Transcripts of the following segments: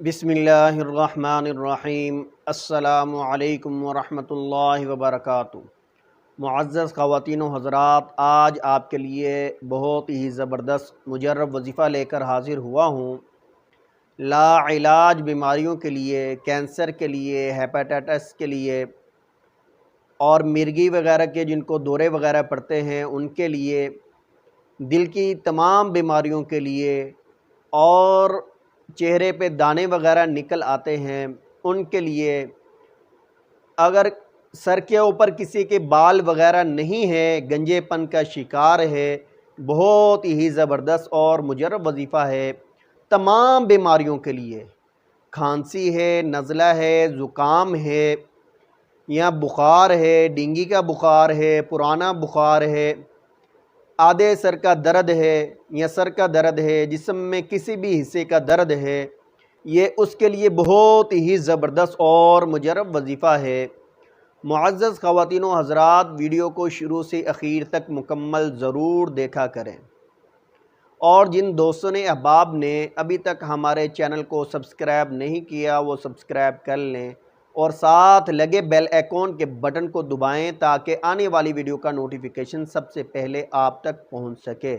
बिस्मिल्लाहिर्रहमानिर्रहीम। अस्सलामु अलैकुम वरहमतुल्लाहि वबरकातुह। मुअज़्ज़ज़ ख़वातीन व हज़रात, आज आपके लिए बहुत ही ज़बरदस्त मुजर्रब वजीफ़ा लेकर हाज़िर हुआ हूँ। लाइलाज बीमारियों के लिए, कैंसर के लिए, हेपेटाइटिस के लिए और मिर्गी वगैरह के जिनको दौरे वगैरह पड़ते हैं उनके लिए, दिल की तमाम बीमारियों के लिए और चेहरे पे दाने वगैरह निकल आते हैं उनके लिए, अगर सर के ऊपर किसी के बाल वगैरह नहीं है, गंजेपन का शिकार है, बहुत ही ज़बरदस्त और मुजर्रब वजीफ़ा है तमाम बीमारियों के लिए। खांसी है, नज़ला है, ज़ुकाम है या बुखार है, डेंगू का बुखार है, पुराना बुखार है, आधे सर का दर्द है या सर का दर्द है, जिस्म में किसी भी हिस्से का दर्द है, ये उसके लिए बहुत ही ज़बरदस्त और मुजर्रब वजीफ़ा है। मुअज़्ज़ज़ ख़वातीन व हज़रात, वीडियो को शुरू से आखिर तक मुकम्मल ज़रूर देखा करें और जिन दोस्तों ने अहबाब ने अभी तक हमारे चैनल को सब्सक्राइब नहीं किया वो सब्सक्राइब कर लें और साथ लगे बेल आइकॉन के बटन को दबाएं ताकि आने वाली वीडियो का नोटिफिकेशन सबसे पहले आप तक पहुंच सके।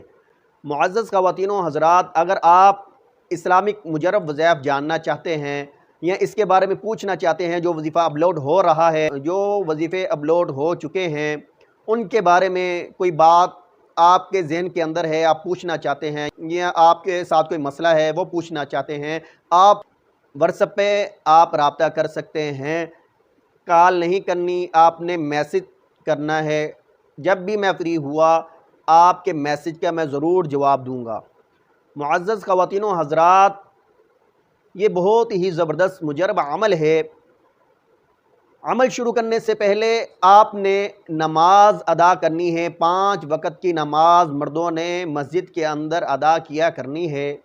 मुअज़्ज़ज़ ख़वातीन व हज़रात, अगर आप इस्लामिक मुजर्रब वज़ाइफ जानना चाहते हैं या इसके बारे में पूछना चाहते हैं, जो वजीफ़ा अपलोड हो रहा है, जो वजीफ़े अपलोड हो चुके हैं, उनके बारे में कोई बात आपके ज़हन के अंदर है, आप पूछना चाहते हैं या आपके साथ कोई मसला है वो पूछना चाहते हैं, आप व्हाट्सएप पे आप रब्ता कर सकते हैं। कॉल नहीं करनी, आपने मैसेज करना है। जब भी मैं फ्री हुआ आपके मैसेज का मैं ज़रूर जवाब दूंगा। मुअज़्ज़ज़ ख़वातीन व हज़रात, ये बहुत ही ज़बरदस्त मुजर्रब अमल है। अमल शुरू करने से पहले आपने नमाज अदा करनी है। 5 वक़्त की नमाज मर्दों ने मस्जिद के अंदर अदा किया करनी है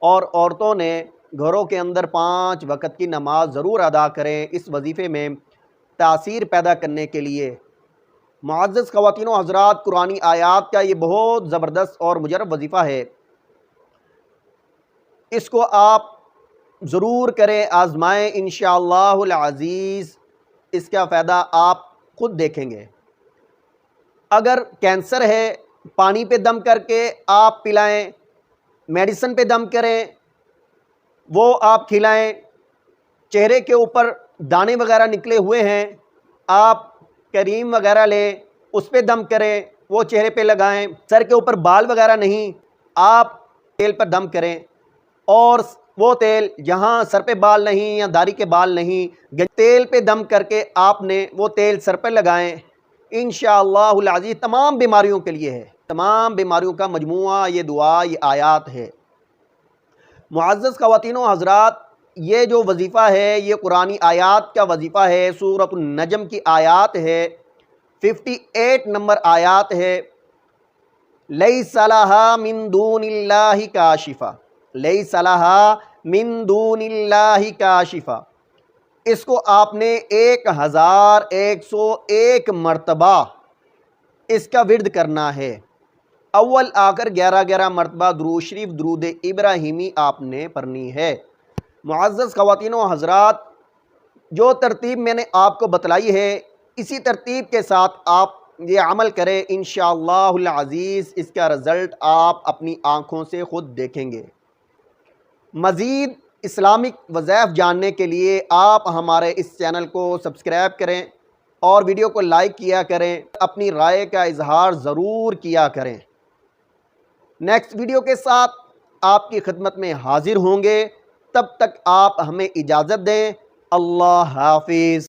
और औरतों ने घरों के अंदर 5 वक़्त की नमाज ज़रूर अदा करें, इस वजीफ़े में तासीर पैदा करने के लिए। मुअज़्ज़ज़ ख़वातीन व हज़रात, कुरानी आयात का ये बहुत ज़बरदस्त और मुजर्रब वजीफ़ा है, इसको आप ज़रूर करें, आज़माएँ, इंशाअल्लाहुल अज़ीज़ इसका फ़ायदा आप खुद देखेंगे। अगर कैंसर है, पानी पे दम करके आप पिलाएं, मेडिसिन पे दम करें, वो आप खिलाएं। चेहरे के ऊपर दाने वगैरह निकले हुए हैं, आप क्रीम वगैरह लें, उस पे दम करें, वो चेहरे पे लगाएं। सर के ऊपर बाल वगैरह नहीं, आप तेल पर दम करें और वो तेल जहाँ सर पे बाल नहीं या दाढ़ी के बाल नहीं, तेल पे दम करके आपने वो तेल सर पे लगाएं। इंशाअल्लाहुल अज़ीज़ तमाम बीमारियों के लिए है, तमाम बीमारियों का मजमुआ ये दुआ, ये आयात है। मुअज़्ज़ज़ ख़वातीन व हज़रात, ये जो वजीफ़ा है ये कुरानी आयात का वजीफ़ा है, सूरतुन नजम की आयात है, 58 नंबर आयात है। लैसा लहा मिन दूनिल्लाहि काशिफ़ा, लैसा लहा मिन दूनिल्लाहि काशिफ़ा। इसको आपने 1101 मरतबा इसका विर्द करना है। अव्वल आकर 11 मरतबा दुरूद शरीफ, दुरूद इब्राहिमी आपने पढ़नी है। मुअज़्ज़ज़ ख़वातीन व हज़रात, जो तरतीब मैंने आपको बतलाई है इसी तरतीब के साथ आप ये अमल करें, इंशाअल्लाहुल अज़ीज़ इसका रिज़ल्ट आप अपनी आँखों से ख़ुद देखेंगे। मज़ीद इस्लामिक वज़ाइफ जानने के लिए आप हमारे इस चैनल को सब्सक्राइब करें और वीडियो को लाइक किया करें, अपनी राय का इजहार ज़रूर किया करें। नेक्स्ट वीडियो के साथ आपकी खिदमत में हाजिर होंगे, तब तक आप हमें इजाज़त दें। अल्लाह हाफिज़।